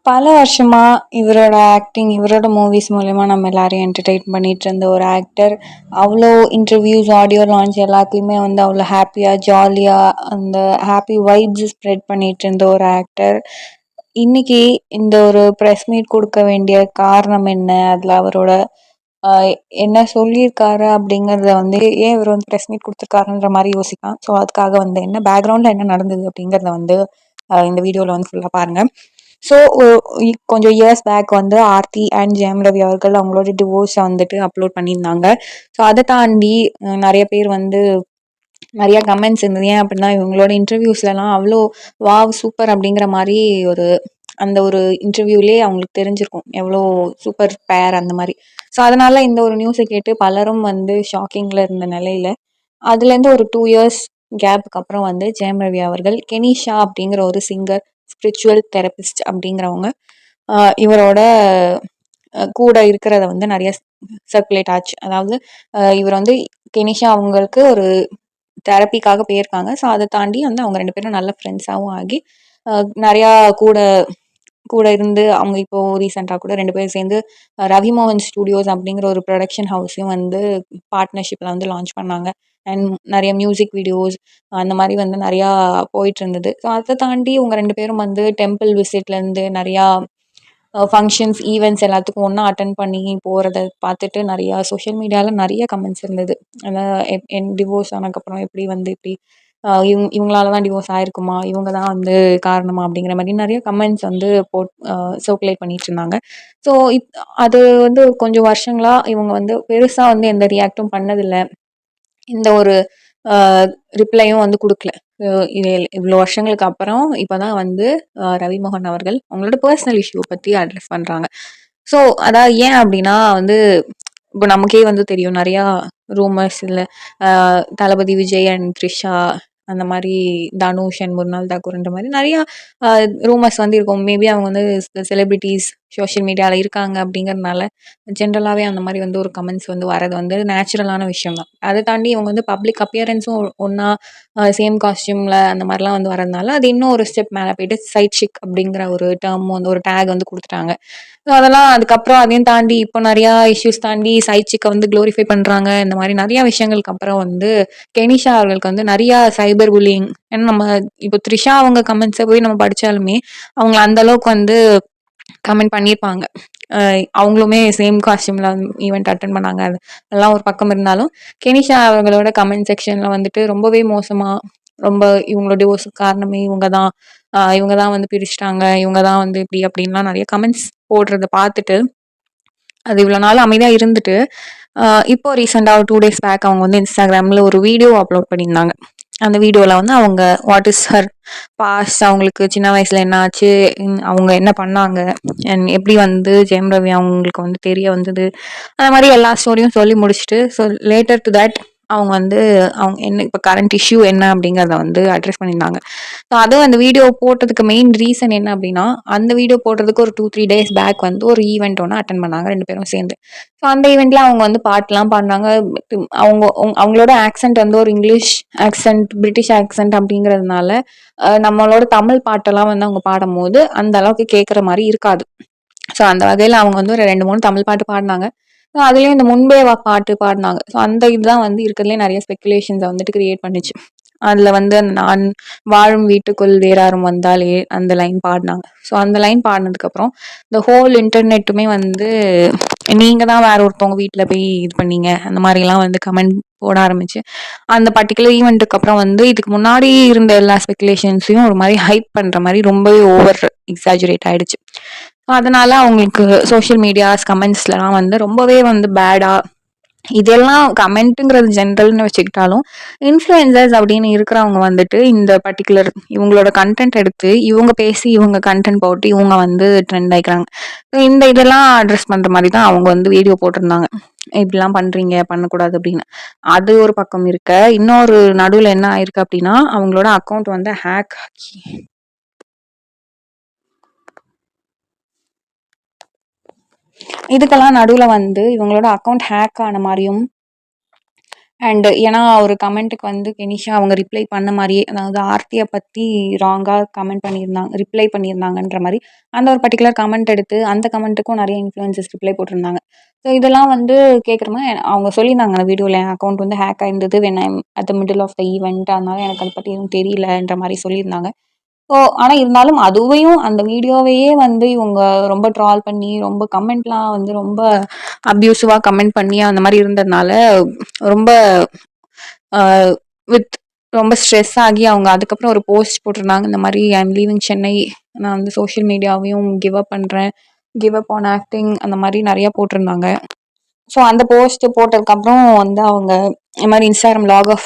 பல வருஷமா இவரோட ஆக்டிங், இவரோட மூவிஸ் மூலியமா நம்ம எல்லாரையும் என்டர்டெயின் பண்ணிட்டு இருந்த ஒரு ஆக்டர். அவ்வளோ இன்டர்வியூஸ், ஆடியோ லான்ச் எல்லாத்துலயுமே வந்து அவ்வளோ ஹாப்பியா, ஜாலியா அந்த ஹாப்பி வைப்ஸ் ஸ்ப்ரெட் பண்ணிட்டு இருந்த ஒரு ஆக்டர். இன்னைக்கு இந்த ஒரு ப்ரெஸ் மீட் கொடுக்க வேண்டிய காரணம் என்ன? அதுல அவரோட ஆஹ் என்ன சொல்லியிருக்காரு அப்படிங்கறத வந்து ஏன் இவர் வந்து ப்ரெஸ் மீட் கொடுத்துருக்காருன்ற மாதிரி யோசிக்கலாம். ஸோ அதுக்காக வந்து என்ன பேக்ரவுண்ட்ல என்ன நடந்தது அப்படிங்கறத வந்து இந்த வீடியோல வந்து ஃபுல்லா பாருங்க. ஸோ கொஞ்சம் இயர்ஸ் பேக் வந்து ஆர்த்தி அண்ட் ஜெயம் ரவி அவர்கள் அவங்களோட டிவோர்ஸை வந்துட்டு அப்லோட் பண்ணியிருந்தாங்க. ஸோ அதை தாண்டி நிறைய பேர் வந்து நிறைய கமெண்ட்ஸ் இருந்தது. ஏன் அப்படின்னா இவங்களோட இன்டர்வியூஸ்லாம் அவ்வளோ வாவ் சூப்பர் அப்படிங்கிற மாதிரி ஒரு அந்த ஒரு இன்டர்வியூலேயே அவங்களுக்கு தெரிஞ்சிருக்கும் எவ்வளோ சூப்பர் பேர் அந்த மாதிரி. ஸோ அதனால இந்த ஒரு நியூஸை கேட்டு பலரும் வந்து ஷாக்கிங்கில் இருந்த நிலையில அதுலேருந்து ஒரு 2 இயர்ஸ் கேப்புக்கு அப்புறம் வந்து ஜெயம் ரவி அவர்கள் கெனிஷா அப்படிங்கிற ஒரு சிங்கர், ஸ்பிரிச்சுவல் தெரபிஸ்ட் அப்படிங்கிறவங்க இவரோட கூட இருக்கிறத வந்து நிறைய சர்க்குலேட் ஆச்சு. அதாவது இவர் வந்து கெனிஷா அவங்களுக்கு ஒரு தெரப்பிக்காக போயிருக்காங்க. ஸோ அதை தாண்டி வந்து அவங்க 2 பேரும் நல்ல ஃப்ரெண்ட்ஸாகவும் ஆகி நிறையா கூட கூட இருந்து அவங்க இப்போ ரீசெண்டாக கூட 2 பேரும் சேர்ந்து ரவி மோகன் ஸ்டுடியோஸ் அப்படிங்கிற ஒரு ப்ரொடக்ஷன் ஹவுஸையும் வந்து பார்ட்னர்ஷிப்பில் வந்து லான்ச் பண்ணாங்க. அண்ட் நிறைய மியூசிக் வீடியோஸ் அந்த மாதிரி வந்து நிறையா போயிட்டு இருந்தது. ஸோ அதை தாண்டி இவங்க 2 பேரும் வந்து டெம்பிள் விசிட்லேருந்து நிறையா ஃபங்க்ஷன்ஸ், ஈவெண்ட்ஸ் எல்லாத்துக்கும் ஒன்றா அட்டன் பண்ணி போகிறத பார்த்துட்டு நிறையா சோஷியல் மீடியாவில் நிறைய கமெண்ட்ஸ் இருந்தது. அதான் என் டிவோர்ஸ் ஆனதுக்கப்புறம் எப்படி வந்து இப்படி இவங்களால தான் டிவோர்ஸ் ஆயிருக்குமா, இவங்க தான் வந்து காரணமா அப்படிங்கிற மாதிரி நிறைய கமெண்ட்ஸ் வந்து சர்க்குலேட் பண்ணிட்டு இருந்தாங்க. ஸோ அது வந்து கொஞ்சம் வருஷங்களாக இவங்க வந்து பெருசாக வந்து எந்த ரியாக்டும் பண்ணதில்லை. இந்த ஒரு ரிப்ளையும் வந்து கொடுக்கல. இது இவ்வளோ வருஷங்களுக்கு அப்புறம் இப்போதான் வந்து ரவிமோகன் அவர்கள் அவங்களோட பர்சனல் இஷ்யூ பற்றி அட்ரஸ் பண்ணுறாங்க. ஸோ அதாவது ஏன் அப்படின்னா வந்து இப்போ நமக்கே வந்து தெரியும் நிறையா ரூமர்ஸ் இல்லை தளபதி விஜய் அண்ட் த்ரிஷா அந்த மாதிரி தனுஷ் அண்ட் முர்னால் தாக்கூர்ன்ற மாதிரி நிறையா ரூமர்ஸ் வந்து இருக்கும். மேபி அவங்க வந்து செலிபிரிட்டிஸ் சோஷியல் மீடியாவில் இருக்காங்க அப்படிங்கிறதுனால ஜென்ரலாகவே அந்த மாதிரி வந்து ஒரு கமெண்ட்ஸ் வந்து வரது வந்து நேச்சுரலான விஷயம் தான். அதை தாண்டி இவங்க வந்து பப்ளிக் அப்பியரன்ஸும் ஒன்றா சேம் காஸ்டியூமில் அந்த மாதிரிலாம் வந்து வரதுனால அது இன்னும் ஒரு ஸ்டெப் மேலே போயிட்டு சைட் ஷிக் அப்படிங்கிற ஒரு டேர்ம் வந்து ஒரு டேக் வந்து கொடுத்துட்டாங்க. ஸோ அதெல்லாம் அதுக்கப்புறம் அதையும் தாண்டி இப்போ நிறையா இஷ்யூஸ் தாண்டி சைட் சிக்கை வந்து க்ளோரிஃபை பண்ணுறாங்க. இந்த மாதிரி நிறையா விஷயங்களுக்கு அப்புறம் வந்து கெனிஷா அவர்களுக்கு வந்து நிறையா சைபர் புல்லிங். ஏன்னா நம்ம இப்போ த்ரிஷா அவங்க கமெண்ட்ஸை போய் நம்ம படித்தாலுமே அவங்க அந்த அளவுக்கு வந்து கமெண்ட் பண்ணியிருப்பாங்க. அவங்களுமே சேம் காஸ்டியூமில் ஈவெண்ட் அட்டன் பண்ணாங்க. அதெல்லாம் ஒரு பக்கம் இருந்தாலும் கெனிஷா அவர்களோட கமெண்ட் செக்ஷனில் வந்துட்டு ரொம்பவே மோசமாக ரொம்ப இவங்களோட டிவோர்ஸுக்கு காரணமே இவங்க தான் வந்து பிரிச்சிட்டாங்க, இவங்க தான் வந்து இப்படி அப்படின்லாம் நிறைய கமெண்ட்ஸ் போடுறத பார்த்துட்டு அது இவ்வளோ நாள் அமைதியாக இருந்துட்டு இப்போ ரீசெண்டாக ஒரு 2 days பேக் அவங்க வந்து இன்ஸ்டாகிராமில் ஒரு வீடியோ அப்லோட் பண்ணியிருந்தாங்க. அந்த வீடியோவில் வந்து அவங்க வாட் இஸ் ஹர் பாஸ்ட், அவங்களுக்கு சின்ன வயசில் என்ன ஆச்சு, அவங்க என்ன பண்ணாங்க, அண்ட் எப்படி வந்து ஜெயம் ரவி அவங்களுக்கு வந்து தெரிய வந்தது, அந்த மாதிரி எல்லா ஸ்டோரியும் சொல்லி முடிச்சுட்டு ஸோ லேட்டர் டு தட் அவங்க வந்து அவங்க என்ன இப்போ கரண்ட் இஷ்யூ என்ன அப்படிங்கிறத வந்து அட்ரஸ் பண்ணியிருந்தாங்க. ஸோ அதுவும் அந்த வீடியோ போட்டதுக்கு மெயின் ரீசன் என்ன அப்படின்னா அந்த வீடியோ போடுறதுக்கு ஒரு 2-3 days பேக் வந்து ஒரு ஈவெண்ட் ஒன்று அட்டன் பண்ணாங்க 2 பேரும் சேர்ந்து. ஸோ அந்த ஈவெண்ட்ல அவங்க வந்து பாட்டுலாம் பாடினாங்க. அவங்களோட ஆக்சென்ட் வந்து ஒரு இங்கிலீஷ் ஆக்சென்ட், பிரிட்டிஷ் ஆக்சென்ட் அப்படிங்கிறதுனால நம்மளோட தமிழ் பாட்டெல்லாம் வந்து அவங்க பாடும்போது அந்த அளவுக்கு கேட்குற மாதிரி இருக்காது. ஸோ அந்த வகையில் அவங்க வந்து ஒரு 2-3 தமிழ் பாட்டு பாடினாங்க. ஸோ அதுலேயும் இந்த முன்பே வா பாட்டு பாடினாங்க. ஸோ அந்த இதுதான் வந்து இருக்கிறதுலே நிறைய ஸ்பெக்குலேஷன்ஸை வந்துட்டு கிரியேட் பண்ணிச்சு. அதில் வந்து நான் வாழும் வீட்டுக்குள் வேறாரும் வந்தாலே அந்த லைன் பாடினாங்க. ஸோ அந்த லைன் பாடினதுக்கப்புறம் இந்த ஹோல் இன்டர்நெட்டுமே வந்து நீங்கள் தான் வேற ஒருத்தவங்க வீட்டில் போய் இது பண்ணீங்க அந்த மாதிரிலாம் வந்து கமெண்ட் போட ஆரம்பிச்சு அந்த பர்டிகுலர் ஈவெண்ட்டுக்கு அப்புறம் வந்து இதுக்கு முன்னாடி இருந்த எல்லா ஸ்பெக்குலேஷன்ஸையும் ஒரு மாதிரி ஹைப் பண்ணுற மாதிரி ரொம்பவே ஓவர் எக்ஸாஜுரேட் ஆயிடுச்சு. அதனால அவங்களுக்கு சோஷியல் மீடியாஸ் கமெண்ட்ஸ்லாம் வந்து ரொம்பவே வந்து பேடாக இதெல்லாம் கமெண்ட்டுங்கிறது ஜென்ரல்னு வச்சுக்கிட்டாலும் இன்ஃப்ளூயன்சர்ஸ் அப்படின்னு இருக்கிறவங்க வந்துட்டு இந்த பர்டிகுலர் இவங்களோட கண்டென்ட் எடுத்து இவங்க பேசி இவங்க கண்டென்ட் போட்டு இவங்க வந்து ட்ரெண்ட் ஆகிக்கிறாங்க. ஸோ இந்த இதெல்லாம் அட்ரஸ் பண்ணுற மாதிரி தான் அவங்க வந்து வீடியோ போட்டிருந்தாங்க. இப்படிலாம் பண்ணுறீங்க, பண்ணக்கூடாது அப்படின்னு. அது ஒரு பக்கம் இருக்க, இன்னொரு நடுவில் என்ன ஆயிருக்கு அப்படின்னா அவங்களோட அக்கௌண்ட் வந்து ஹேக் ஆக்கி இதுக்கெல்லாம் நடுவில் வந்து இவங்களோட அக்கௌண்ட் ஹேக் ஆன மாதிரியும் அண்ட் ஏன்னா ஒரு கமெண்ட்டுக்கு வந்து கெனிஷா அவங்க ரிப்ளை பண்ண மாரியே, அதாவது ஆர்த்திய பத்தி ராங்கா கமெண்ட் பண்ணியிருந்தாங்க, ரிப்ளை பண்ணியிருந்தாங்கன்ற மாரி, அந்த ஒரு பர்ட்டிகுலர் கமெண்ட் எடுத்து, அந்த கமெண்ட்டுக்கும் நெறைய இன்ஃப்ளூயன்சர்ஸ் ரிப்ளை போட்டிருந்தாங்க. ஸோ இதெல்லாம் வந்து கேட்குறோமா, அவங்க சொல்லியிருந்தாங்க அந்த வீடியோல, என் அக்கவுண்ட் வந்து ஹேக் ஆயிருந்தது when I am at the middle of the event. அதனால எனக்கு அத பத்தி எதுவும் தெரியலன்ற மாரி சொல்லியிருந்தாங்க. ஸோ ஆனா இருந்தாலும் அதுவையும் அந்த வீடியோவையே வந்து இவங்க ரொம்ப ட்ரால் பண்ணி, ரொம்ப கமெண்ட்லாம் வந்து ரொம்ப அப்யூசிவா கமெண்ட் பண்ணி அந்த மாரி இருந்ததுனால, ரொம்ப அ வித் ரொம்ப ஸ்ட்ரெஸ் ஆகி அவங்க அதுக்கப்புறம் ஒரு போஸ்ட் போட்டிருந்தாங்க. இந்த மாரி ஐ அம் லீவிங் சென்னை. நான் வந்து சோஷியல் மீடியாவையும் கிவ் அப் பண்றேன். கிவ் அப் ஆன் ஆக்டிங் அந்த மாரி நெறைய போட்டிருந்தாங்க. ஸோ அந்த போஸ்ட் போட்டதுக்கப்புறம் வந்து அவங்க இந்த மாரி இன்ஸ்டாகிராம் லாக் ஆஃப்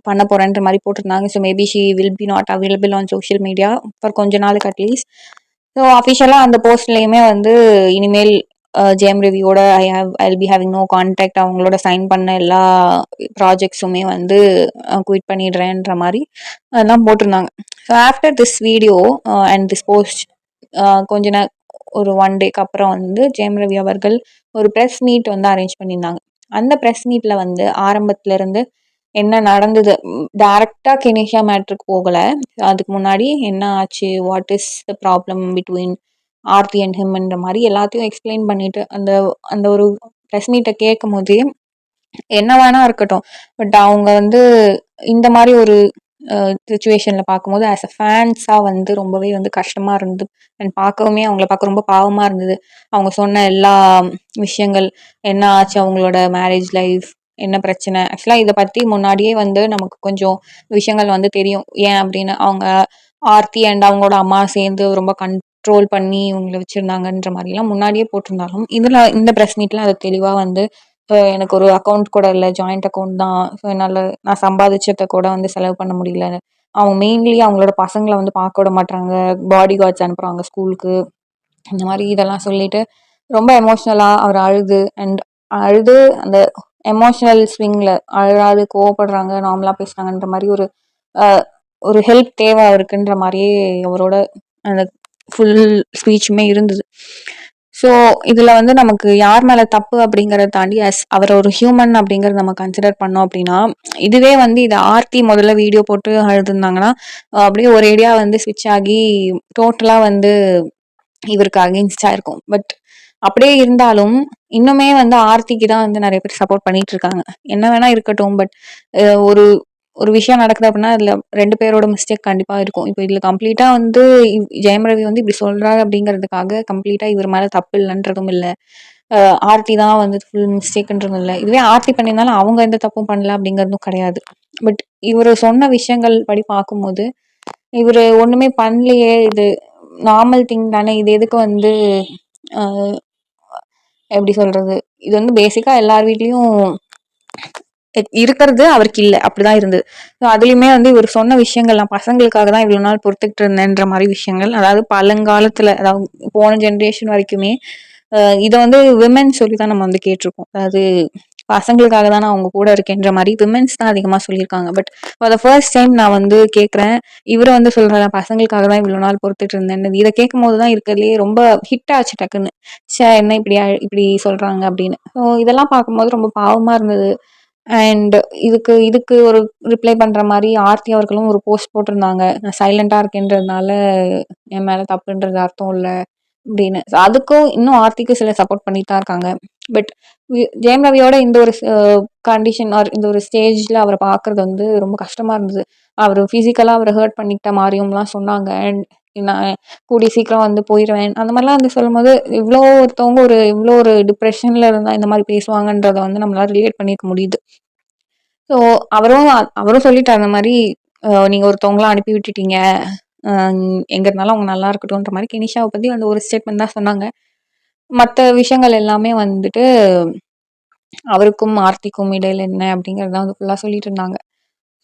பண்ண போறேன்ற மாரி போட்டிருந்தாங்க. So maybe she will be not available on social media for கொஞ்ச நாளுக்கு அட்லீஸ்ட். ஸோ அஃபிஷியலா அந்த போஸ்ட்லயுமே வந்து இனிமேல் ஜேஎம் ரவியோட I'll be having no contact, அவங்களோட சைன் பண்ண எல்லா ப்ராஜெக்ட்ஸுமே வந்து குயிட் பண்ணிடுறேன்ற மாரி அதெல்லாம் போட்டிருந்தாங்க. So after this video and this post கொஞ்ச ஒரு 1 டேக்கு அப்புறம் வந்து ஜெயம் ரவி அவர்கள் ஒரு பிரஸ் மீட் வந்து அரேஞ்ச் பண்ணியிருந்தாங்க. அந்த பிரஸ் மீட்ல வந்து ஆரம்பத்துல இருந்து என்ன நடந்தது, டைரக்ட்டா கெனிஷா மேட்ருக்கு போகல. அதுக்கு முன்னாடி என்ன ஆச்சு, what is the problem between Aarthi and ஹிம்ன்ற மாரி எல்லாத்தையும் எக்ஸ்பிளைன் பண்ணிட்டு, அந்த அந்த ஒரு பிரஸ் மீட்ட கேட்கும்போதே என்ன வேணா இருக்கட்டும். பட் அவங்க வந்து இந்த மாரி ஒரு சிச்சுவேஷன்ல பார்க்கும்போது ஆஸ் அ ஃபேன்ஸா வந்து ரொம்பவே வந்து கஷ்டமா இருந்தது. அண்ட் பார்க்கவுமே அவங்கள பார்க்க ரொம்ப பாவமா இருந்தது. அவங்க சொன்ன எல்லா விஷயங்கள், என்ன ஆச்சு அவங்களோட மேரேஜ் லைஃப், என்ன பிரச்சனை. ஆக்சுவலா இத பத்தி முன்னாடியே வந்து நமக்கு கொஞ்சம் விஷயங்கள் வந்து தெரியும். ஏன் அப்படின்னு அவங்க ஆர்த்தி அண்ட் அவங்களோட அம்மா சேர்ந்து ரொம்ப கண்ட்ரோல் பண்ணி இவங்கள வச்சிருந்தாங்கன்ற மாரிலாம் முன்னாடியே போட்டிருந்தாலும், இதுல இந்த பிரஸ் மீட்ல அது தெளிவா வந்து எனக்கு ஒரு அக்கவுண்ட் கூட இல்ல. ஜாயிண்ட் அக்கவுண்ட் தான். ஸோ என்னால நான் சம்பாதிச்சத கூட வந்து செலவு பண்ண முடியல. அவங்க மெயின்லி அவங்களோட பசங்கள வந்து பார்க்க விட மாட்றாங்க. பாடி கார்ட்ஸ் அனுப்புறாங்க ஸ்கூலுக்கு. இந்த மாரி இதெல்லாம் சொல்லிட்டு ரொம்ப எமோஷனலா அவர் அழுது அண்ட் அழுது அந்த எமோஷனல் ஸ்விங்ல அழறாது, கோவப்படுறாங்க, நார்மலா பேசுறாங்கன்ற மாரி ஒரு அ ஒரு ஹெல்ப் தேவை அவருக்குன்ற மாரியே அவரோட அந்த ஃபுல் ஸ்பீச்சுமே இருந்தது. ஸோ இதுல வந்து நமக்கு யார் மேல தப்பு அப்படிங்கிறத தாண்டி அவர் ஒரு ஹியூமன் அப்படிங்கிறத நம்ம கன்சிடர் பண்ணோம் அப்படின்னா, இதுவே வந்து இத ஆர்த்தி முதல்ல வீடியோ போட்டு அழுதுருந்தாங்கன்னா, அப்படியே ஒரேடியா வந்து ஸ்விட்ச் ஆகி டோட்டலா வந்து இவருக்கு அகைன்ஸ்டா இருக்கும். பட் அப்படியே இருந்தாலும், இன்னுமே வந்து ஆர்த்திக்கு தான் வந்து நெறைய பேர் சப்போர்ட் பண்ணிட்டு இருக்காங்க. என்ன வேணா இருக்கட்டும். பட் ஒரு ஒரு விஷயம் நடக்குது அப்படின்னா, அதுல 2 பேரோட மிஸ்டேக் கண்டிப்பா இருக்கும். இப்ப இதுல கம்ப்ளீட்டா வந்து ஜெயம் ரவி வந்து இப்படி சொல்றாரு அப்படிங்கிறதுக்காக கம்ப்ளீட்டா இவர் மேல தப்பு இல்லன்றதும் இல்ல. அ ஆர்த்தி தான் வந்து ஃபுல் மிஸ்டேக்ன்றதும் இல்ல. இதுவே ஆர்த்தி பண்ணியிருந்தாலும் அவங்க எந்த தப்பும் பண்ணல அப்படிங்கிறதும் கிடையாது. பட் இவரு சொன்ன விஷயங்கள் படி பார்க்கும்போது, இவரு ஒண்ணுமே பண்ணலையே! இது நார்மல் திங் தானே! இது எதுக்கு வந்து அ எப்படி சொல்றது? இது வந்து பேசிக்கா எல்லார் வீட்லயும் இருக்கிறது அவருக்கு இல்ல. அப்படிதான் இருந்தது. ஸோ அதுலயுமே வந்து இவரு சொன்ன விஷயங்கள், நான் பசங்களுக்காக தான் இவ்வளோ நாள் பொறுத்துக்கிட்டு இருந்தேன்ற மாரி விஷயங்கள், அதாவது பழங்காலத்துல அதாவது போன ஜெனரேஷன் வரைக்குமே இத வந்து விமென் சொல்லி தான் நம்ம வந்து கேட்டுருக்கோம். அதாவது பசங்களுக்காக தான் நான் உங்க கூட இருக்கேன்ற மாரி விமென்ஸ் தான் அதிகமா சொல்லியிருக்காங்க. But for the first time நான் வந்து கேட்கிறேன். இவரு வந்து சொல்றாரு, "நான் பசங்களுக்காக தான் இவ்வளோ நாள் பொறுத்துட்டு இருந்தேன்னு." இத கேட்கும்போது தான் இருக்கிறதுலயே ரொம்ப ஹிட் ஆச்சு டக்குன்னு. என்ன இப்படி இப்படி சொல்றாங்க அப்படின்னு. ஸோ இதெல்லாம் பார்க்கும்போது ரொம்ப பாவமா இருந்தது. அண்ட் இதுக்கு இதுக்கு ஒரு ரிப்ளை பண்ற மாரி ஆர்த்தி அவர்களும் ஒரு போஸ்ட் போட்டிருந்தாங்க. நான் சைலன்ட்டா இருக்கேன்றதுனால என் மேல தப்புன்றது அர்த்தம் இல்ல அப்படின்னு. அதுக்கும் இன்னும் ஆர்த்திக்கு சிலர் சப்போர்ட் பண்ணிட்டு தான் இருக்காங்க. பட் ஜெயம் ரவியோட இந்த ஒரு கண்டிஷன் ஆர் இந்த ஒரு ஸ்டேஜ்ல அவர பார்க்கறது வந்து ரொம்ப கஷ்டமா இருந்தது. அவரு பிசிக்கலா அவர ஹர்ட் பண்ணிக்கிட்ட மாரியும்லாம் சொன்னாங்க. அண்ட் நான் கூடிய சீக்கிரம் வந்து போயிருவேன். அந்த மாரிலாம் வந்து சொல்லும்போது, இவ்ளோ ஒருத்தவங்க இவ்ளோ ஒரு டிப்ரஷன்ல இருந்தா இந்த மாரி பேசுவாங்கன்றத வந்து நம்மளால ரிலேட் பண்ணிக்க முடியுது. ஸோ அவரும் அவரும் சொல்லிட்டாரு இந்த மாரி, நீங்க ஒருத்தவங்கள அனுப்பி விட்டுட்டீங்க. அ எங்க இருந்தாலும் அவங்க நல்லா இருக்கட்டும்ன்ற மாரி கெனிஷாவ பத்தி அந்த ஒரு ஸ்டேட்மெண்ட் தான் சொன்னாங்க. மத்த விஷயங்கள் எல்லாமே வந்துட்டு அவருக்கும் ஆர்த்திக்கும் இடையில என்ன அப்படிங்கிறது தான் வந்து ஃபுல்லா சொல்லிட்டு இருந்தாங்க.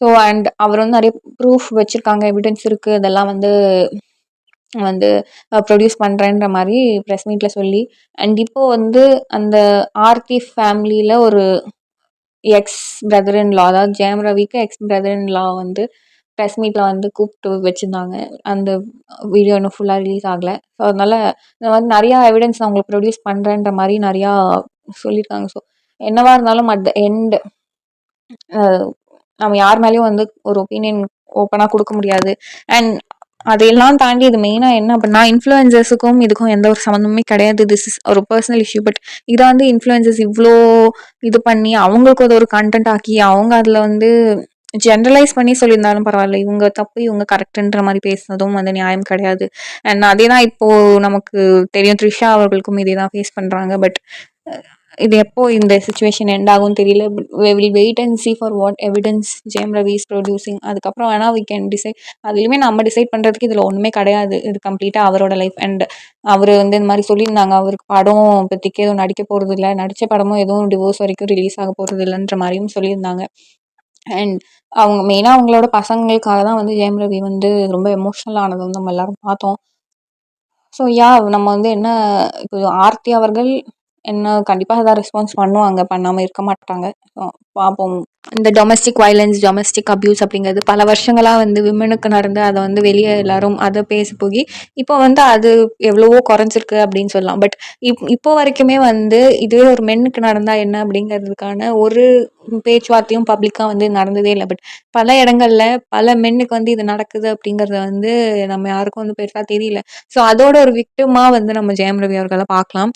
ஸோ அண்ட் அவர் வந்து நெறைய ப்ரூஃப் வச்சிருக்காங்க, எவிடன்ஸ் இருக்கு. அதெல்லாம் வந்து வந்து ப்ரொடியூஸ் பண்றேன்ற மாரி பிரஸ் மீட்ல சொல்லி, அண்ட் இப்போ வந்து அந்த ஆர்த்தி ஃபேமிலில ஒரு எக்ஸ் பிரதர் இன் லா, அதாவது ஜெயம் ரவிக்கு எக்ஸ் பிரதர் இன் லா வந்து பிரஸ் மீட்ல வந்து கூப்ட்டு வச்சிருந்தாங்க. அந்த வீடியோ இன்னும் ஃபுல்லா ரிலீஸ் ஆகல. ஸோ அதனால இந்த மாரி நெறையா எவிடன்ஸ் நான் உங்களுக்கு ப்ரொடியூஸ் பண்றேன்ற மாரி நெறையா சொல்லியிருக்காங்க. ஸோ என்னவா இருந்தாலும் அட் த எண்ட் அ நம்ம யார் மேலயும் வந்து ஒரு ஒப்பீனியன் ஓப்பனா குடுக்க முடியாது. அண்ட் அதையெல்லாம் தாண்டி இது மெயினா என்ன அப்டின்னா, இன்ஃப்ளூயன்சர்ஸுக்கும் இதுக்கும் எந்த ஒரு சம்மந்தமுமே கிடையாது. திஸ் இஸ் ஒரு பெர்சனல் இஷ்யூ. பட் இத வந்து இன்ஃப்ளூயன்சர்ஸ் இவ்ளோ இது பண்ணி, அவங்களுக்கு அது ஒரு கன்டென்ட் ஆக்கி, அவங்க அதுல வந்து ஜெனரலைஸ் பண்ணி சொல்லியிருந்தாலும் பரவால்ல. இவங்க தப்பு, இவங்க கரெக்ட்ன்ற மாரி பேசுனதும் வந்து நியாயம் கிடையாது. அண்ட் அதேதான் இப்போ நமக்கு தெரியும். த்ரிஷா அவர்களுக்கும் இதே தான் ஃபேஸ் பண்றாங்க. பட் இது எப்போ இந்த சிச்சுவேஷன் எண்ட் ஆகும்னு தெரியல. But we will wait and see for what evidence Jayam Ravi is producing. அதுக்கப்புறம் வேணா வி கேன் டிசைட். அதுலயுமே நம்ம டிசைட் பண்றதுக்கு இதுல ஒண்ணுமே கிடையாது. இது கம்ப்ளீட்டா அவரோட லைஃப். அண்ட் அவரு வந்து இந்த மாரி சொல்லியிருந்தாங்க. அவருக்கு படம் இப்போதைக்கு எதுவும் நடிக்க போறதில்ல. நடிச்ச படமும் எதுவும் டிவோர்ஸ் வரைக்கும் ரிலீஸ் ஆக போறதில்லன்ற மாரியும் சொல்லியிருந்தாங்க. அண்ட் அவங்க மெயினா அவங்களோட பசங்களுக்காக தான் வந்து ஜெயம் ரவி வந்து ரொம்ப எமோஷனல் ஆனது வந்து நம்ம எல்லாரும் பார்த்தோம். ஸோ நம்ம வந்து என்ன இப்போ ஆர்த்தி அவர்கள் என்ன கண்டிப்பா ஏதாவது ரெஸ்பான்ஸ் பண்ணுவாங்க. பண்ணாம இருக்க மாட்டாங்க. பார்ப்போம். இந்த டொமஸ்டிக் வயலன்ஸ், டொமஸ்டிக் அப்யூஸ் அப்படிங்கிறது பல வருஷங்களா வந்து விமனுக்கு நடந்து அத வந்து வெளிய எல்லாரும் அத பேசி போகி, இப்போ வந்து அது எவ்வளவோ குறைஞ்சிருக்கு அப்படின்னு சொல்லலாம். பட் இப்போ வரைக்குமே வந்து இதுவே ஒரு மென்னுக்கு நடந்தா என்ன அப்படிங்கிறதுக்கான ஒரு பேச்சுவார்த்தையும் பப்ளிக்கா வந்து நடந்ததே இல்ல. பட் பல இடங்கள்ல பல மென்னுக்கு வந்து இது நடக்குது அப்படிங்கிறது வந்து நம்ம யாருக்கும் வந்து பெருசா தெரியல. ஸோ அதோட ஒரு விக்டிமா வந்து நம்ம ஜெயம் ரவி அவர்கள பார்க்கலாம்.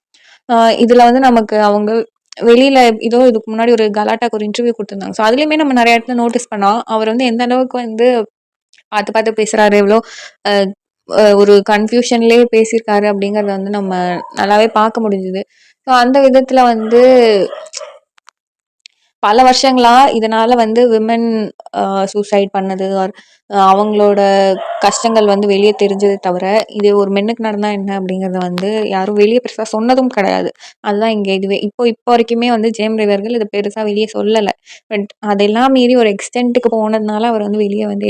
அ இதுல வந்து நமக்கு அவங்க வெளியில இதுக்கு முன்னாடி ஒரு கலாட்டாக்கு ஒரு இன்டர்வியூ குடுத்திருந்தாங்க. ஸோ அதுலயுமே நம்ம நெறைய இடத்துல நோட்டீஸ் பண்ணோம். அவர் வந்து எந்த அளவுக்கு வந்து பாத்து பாத்து பேசுறாரு, எவ்வளோ அ ஒரு கன்ஃப்யூஷன்லயே பேசியிருக்காரு அப்படிங்கிறத வந்து நம்ம நல்லாவே பார்க்க முடிஞ்சுது. ஸோ அந்த விதத்துல வந்து பல வருஷங்களா இதனால வந்து விமன் சூசைட் பண்ணது ஆர் அவங்களோட கஷ்டங்கள் வந்து வெளிய தெரிஞ்சதே தவிர, இது ஒரு மென்னுக்கு நடந்தா என்ன அப்படிங்கிறத வந்து யாரும் வெளிய பெருசா சொன்னதும் கிடையாது. அதுதான் இங்க இதுவே. இப்போ வரைக்குமே வந்து ஜெயம் ரவி அவர்கள் இத பெருசா வெளிய சொல்லல. பட் அதெல்லாம் மீறி ஒரு எக்ஸ்டென்ட்க்கு போனதுனால அவர் வந்து வெளிய வந்து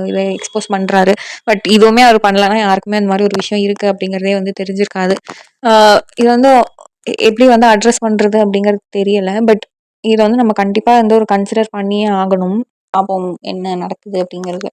இத எக்ஸ்போஸ் பண்றாரு. பட் இதுவுமே அவர் பண்ணலன்னா யாருக்குமே அந்த மாரி ஒரு விஷயம் இருக்கு அப்படிங்கிறதே வந்து தெரிஞ்சிருக்காது. அ இது வந்து எப்படி வந்து அட்ரஸ் பண்றது அப்படிங்கிறது தெரியல. பட் இத வந்து நம்ம கண்டிப்பா வந்து ஒரு கன்சிடர் பண்ணியே ஆகணும். பாப்போம் என்ன நடக்குது அப்படிங்கிறது.